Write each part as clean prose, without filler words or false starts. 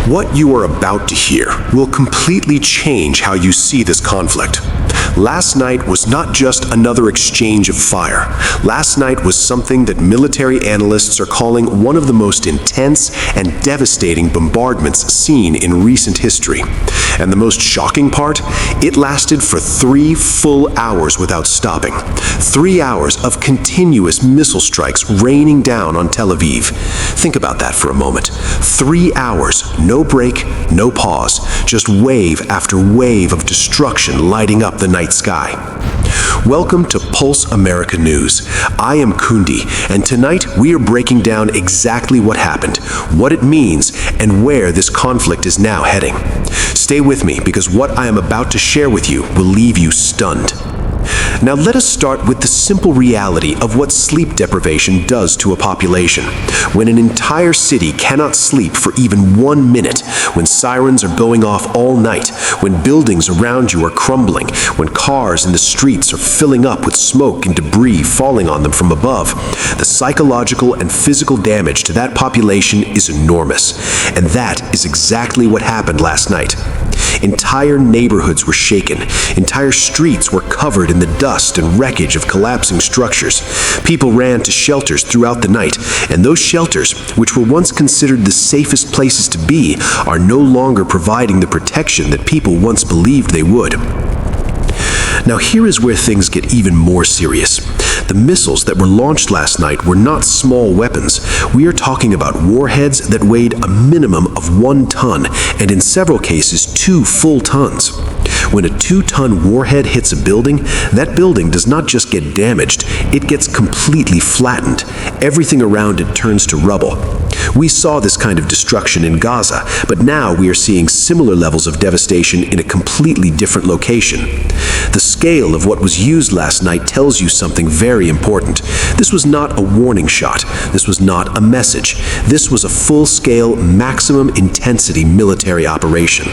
What you are about to hear will completely change how you see this conflict. Last night was not just another exchange of fire. Last night was something that military analysts are calling one of the most intense and devastating bombardments seen in recent history. And the most shocking part? It lasted for 3 full hours without stopping. 3 hours of continuous missile strikes raining down on Tel Aviv. Think about that for a moment. 3 hours, no break, no pause, just wave after wave of destruction lighting up the night sky. Welcome to Pulse America News. I am Kundi, and tonight we are breaking down exactly what happened, what it means, and where this conflict is now heading. Stay with me, because what I am about to share with you will leave you stunned. Now let us start with the simple reality of what sleep deprivation does to a population. When an entire city cannot sleep for even 1 minute, when sirens are going off all night, when buildings around you are crumbling, when cars in the streets are filling up with smoke and debris falling on them from above, the psychological and physical damage to that population is enormous. And that is exactly what happened last night. Entire neighborhoods were shaken. Entire streets were covered in the dust and wreckage of collapsing structures. People ran to shelters throughout the night, and those shelters, which were once considered the safest places to be, are no longer providing the protection that people once believed they would. Now here is where things get even more serious. The missiles that were launched last night were not small weapons. We are talking about warheads that weighed a minimum of 1 ton, and in several cases 2 full tons. When a 2-ton warhead hits a building, that building does not just get damaged, it gets completely flattened. Everything around it turns to rubble. We saw this kind of destruction in Gaza, but now we are seeing similar levels of devastation in a completely different location. The scale of what was used last night tells you something very important. This was not a warning shot. This was not a message. This was a full-scale, maximum intensity military operation.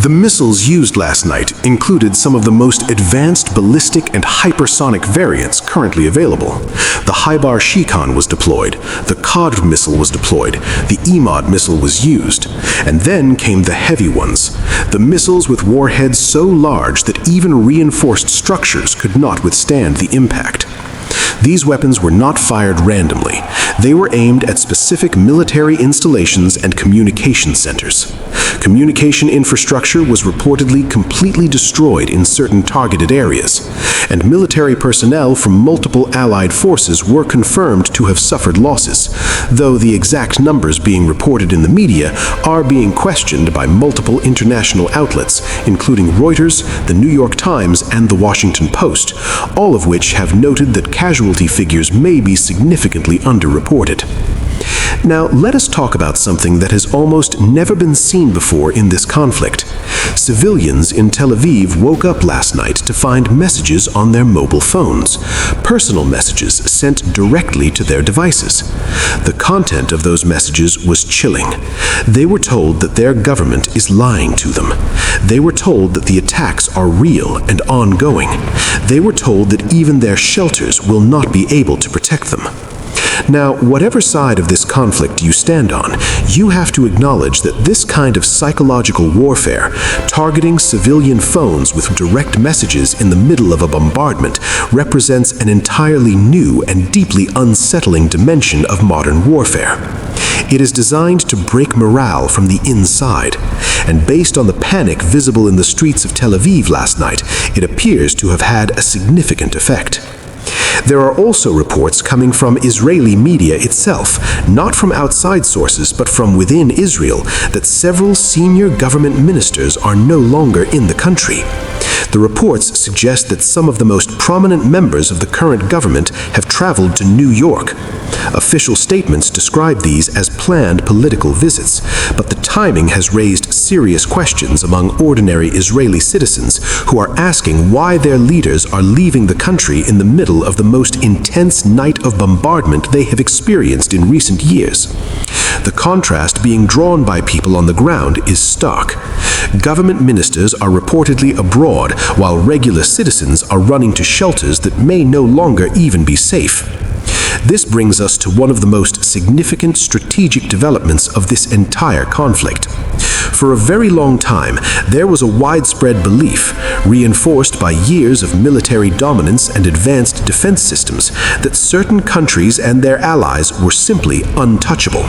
The missiles used last night included some of the most advanced ballistic and hypersonic variants currently available. The Kheibar Shekan was deployed, the Ghadr missile was deployed, the Emad missile was used, and then came the heavy ones, the missiles with warheads so large that even reinforced structures could not withstand the impact. These weapons were not fired randomly. They were aimed at specific military installations and communication centers. Communication infrastructure was reportedly completely destroyed in certain targeted areas, and military personnel from multiple allied forces were confirmed to have suffered losses, though the exact numbers being reported in the media are being questioned by multiple international outlets, including Reuters, the New York Times, and the Washington Post, all of which have noted that casualty figures may be significantly underreported. Now, let us talk about something that has almost never been seen before in this conflict. Civilians in Tel Aviv woke up last night to find messages on their mobile phones, personal messages sent directly to their devices. The content of those messages was chilling. They were told that their government is lying to them. They were told that the attacks are real and ongoing. They were told that even their shelters will not be able to protect them. Now, whatever side of this conflict you stand on, you have to acknowledge that this kind of psychological warfare, targeting civilian phones with direct messages in the middle of a bombardment, represents an entirely new and deeply unsettling dimension of modern warfare. It is designed to break morale from the inside, and based on the panic visible in the streets of Tel Aviv last night, it appears to have had a significant effect. There are also reports coming from Israeli media itself, not from outside sources but from within Israel, that several senior government ministers are no longer in the country. The reports suggest that some of the most prominent members of the current government have traveled to New York. Official statements describe these as planned political visits, but the timing has raised serious questions among ordinary Israeli citizens who are asking why their leaders are leaving the country in the middle of the most intense night of bombardment they have experienced in recent years. The contrast being drawn by people on the ground is stark. Government ministers are reportedly abroad, while regular citizens are running to shelters that may no longer even be safe. This brings us to one of the most significant strategic developments of this entire conflict. For a very long time, there was a widespread belief, reinforced by years of military dominance and advanced defense systems, that certain countries and their allies were simply untouchable,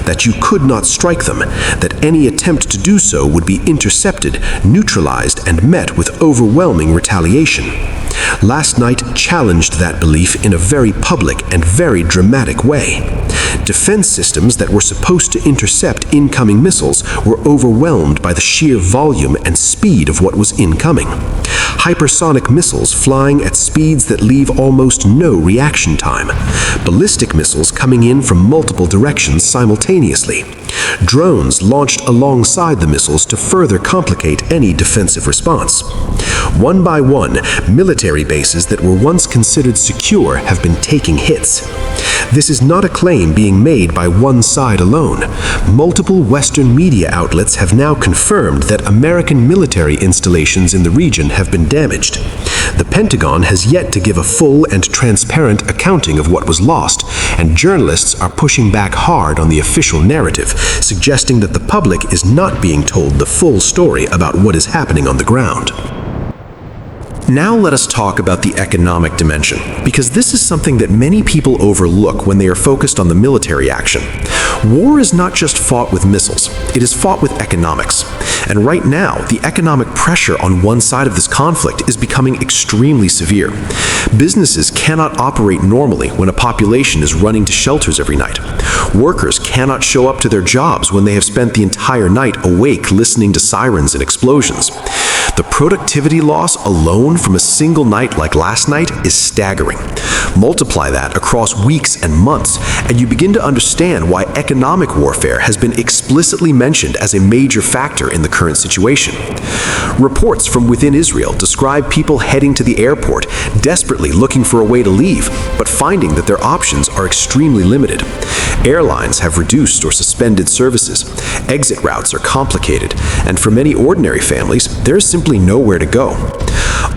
that you could not strike them, that any attempt to do so would be intercepted, neutralized, and met with overwhelming retaliation. Last night challenged that belief in a very public and very dramatic way. Defense systems that were supposed to intercept incoming missiles were overwhelmed by the sheer volume and speed of what was incoming. Hypersonic missiles flying at speeds that leave almost no reaction time. Ballistic missiles coming in from multiple directions simultaneously. Drones launched alongside the missiles to further complicate any defensive response. One by one, military bases that were once considered secure have been taking hits. This is not a claim being made by one side alone. Multiple Western media outlets have now confirmed that American military installations in the region have been damaged. The Pentagon has yet to give a full and transparent accounting of what was lost, and journalists are pushing back hard on the official narrative, suggesting that the public is not being told the full story about what is happening on the ground. Now let us talk about the economic dimension, because this is something that many people overlook when they are focused on the military action. War is not just fought with missiles, it is fought with economics. And right now, the economic pressure on one side of this conflict is becoming extremely severe. Businesses cannot operate normally when a population is running to shelters every night. Workers cannot show up to their jobs when they have spent the entire night awake listening to sirens and explosions. The productivity loss alone from a single night like last night is staggering. Multiply that across weeks and months, and you begin to understand why economic warfare has been explicitly mentioned as a major factor in the current situation. Reports from within Israel describe people heading to the airport, desperately looking for a way to leave, but finding that their options are extremely limited. Airlines have reduced or suspended services. Exit routes are complicated, and for many ordinary families, there is simply nowhere to go.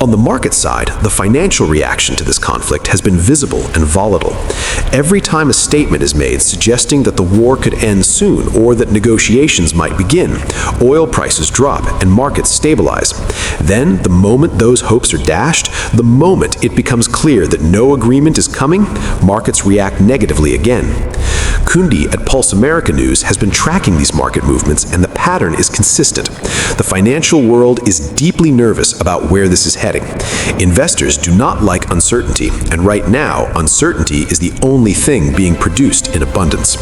On the market side, the financial reaction to this conflict has been visible and volatile. Every time a statement is made suggesting that the war could end soon or that negotiations might begin, oil prices drop and markets stabilize. Then, the moment those hopes are dashed, the moment it becomes clear that no agreement is coming, markets react negatively again. Kundi at Pulse America News has been tracking these market movements, and the pattern is consistent. The financial world is deeply nervous about where this is heading. Investors do not like uncertainty, and right now, uncertainty is the only thing being produced in abundance.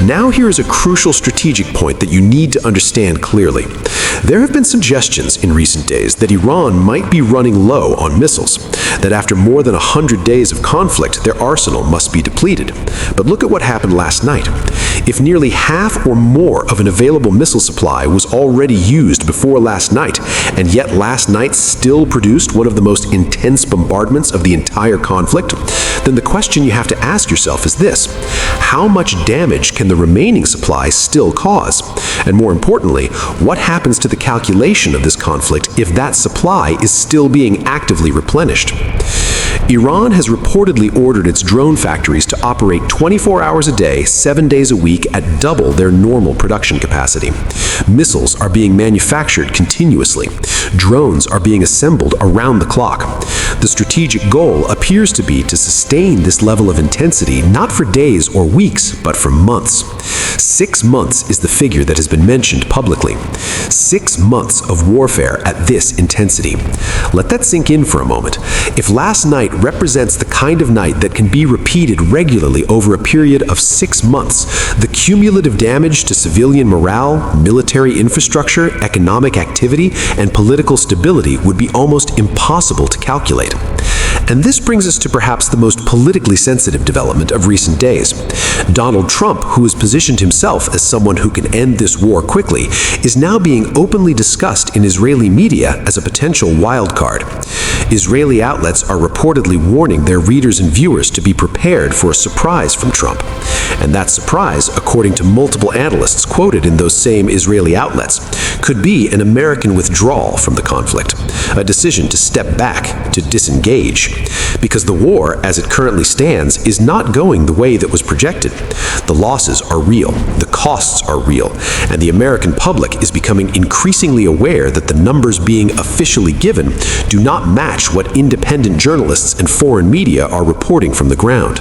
Now here is a crucial strategic point that you need to understand clearly. There have been suggestions in recent days that Iran might be running low on missiles, that after more than 100 days of conflict, their arsenal must be depleted. But look at what happened last night. If nearly half or more of an available missile supply was already used before last night, and yet last night still produced one of the most intense bombardments of the entire conflict, then the question you have to ask yourself is this: how much damage can the remaining supply still cause? And more importantly, what happens to the calculation of this conflict if that supply is still being actively replenished? Iran has reportedly ordered its drone factories to operate 24 hours a day, 7 days a week at double their normal production capacity. Missiles are being manufactured continuously. Drones are being assembled around the clock. The strategic goal appears to be to sustain this level of intensity not for days or weeks, but for months. 6 months is the figure that has been mentioned publicly. 6 months of warfare at this intensity. Let that sink in for a moment. If last night represents the kind of night that can be repeated regularly over a period of 6 months, the cumulative damage to civilian morale, military infrastructure, economic activity, and political stability would be almost impossible to calculate. And this brings us to perhaps the most politically sensitive development of recent days. Donald Trump, who has positioned himself as someone who can end this war quickly, is now being openly discussed in Israeli media as a potential wild card. Israeli outlets are reportedly warning their readers and viewers to be prepared for a surprise from Trump. And that surprise, according to multiple analysts quoted in those same Israeli outlets, could be an American withdrawal from the conflict, a decision to step back, to disengage. Because the war, as it currently stands, is not going the way that was projected. The losses are real, the costs are real, and the American public is becoming increasingly aware that the numbers being officially given do not match what independent journalists and foreign media are reporting from the ground.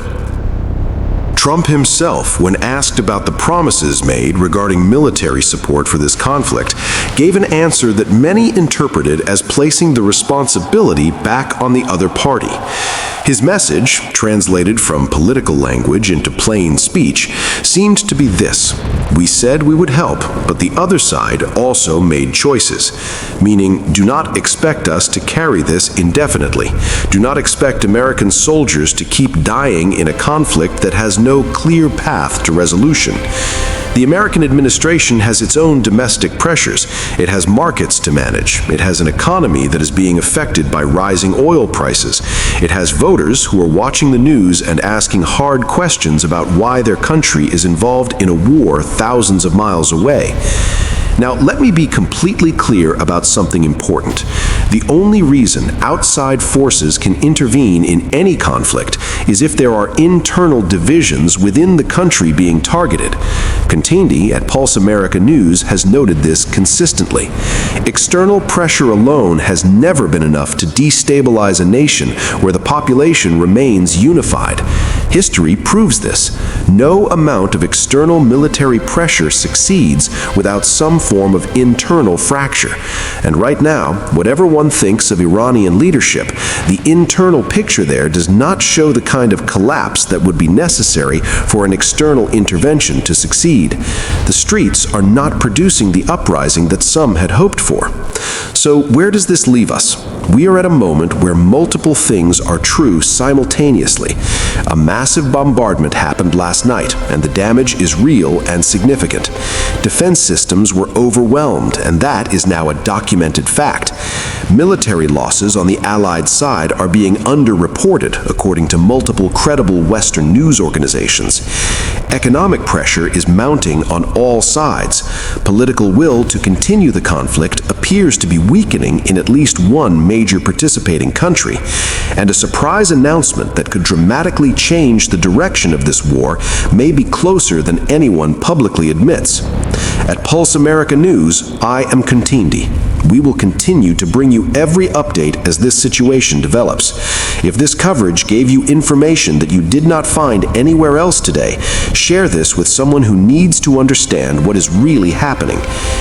Trump himself, when asked about the promises made regarding military support for this conflict, gave an answer that many interpreted as placing the responsibility back on the other party. His message, translated from political language into plain speech, seemed to be this: we said we would help, but the other side also made choices. Meaning, do not expect us to carry this indefinitely. Do not expect American soldiers to keep dying in a conflict that has no clear path to resolution. The American administration has its own domestic pressures. It has markets to manage. It has an economy that is being affected by rising oil prices. It has voters who are watching the news and asking hard questions about why their country is involved in a war thousands of miles away. Now, let me be completely clear about something important. The only reason outside forces can intervene in any conflict is if there are internal divisions within the country being targeted. Contindi at Pulse America News has noted this consistently. External pressure alone has never been enough to destabilize a nation where the population remains unified. History proves this. No amount of external military pressure succeeds without some form of internal fracture. And right now, whatever one thinks of Iranian leadership, the internal picture there does not show the kind of collapse that would be necessary for an external intervention to succeed. The streets are not producing the uprising that some had hoped for. So where does this leave us? We are at a moment where multiple things are true simultaneously. A massive bombardment happened last night, and the damage is real and significant. Defense systems were overwhelmed, and that is now a documented fact. Military losses on the Allied side are being underreported, according to multiple credible Western news organizations. Economic pressure is mounting on all sides. Political will to continue the conflict appears to be weakening in at least one major participating country, and a surprise announcement that could dramatically change the direction of this war may be closer than anyone publicly admits. At Pulse America News, I am Contindi. We will continue to bring you every update as this situation develops. If this coverage gave you information that you did not find anywhere else today, share this with someone who needs to understand what is really happening.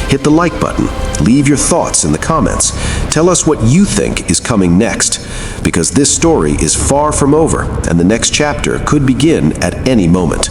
Hit the like button. Leave your thoughts in the comments. Tell us what you think is coming next, because this story is far from over, and the next chapter could begin at any moment.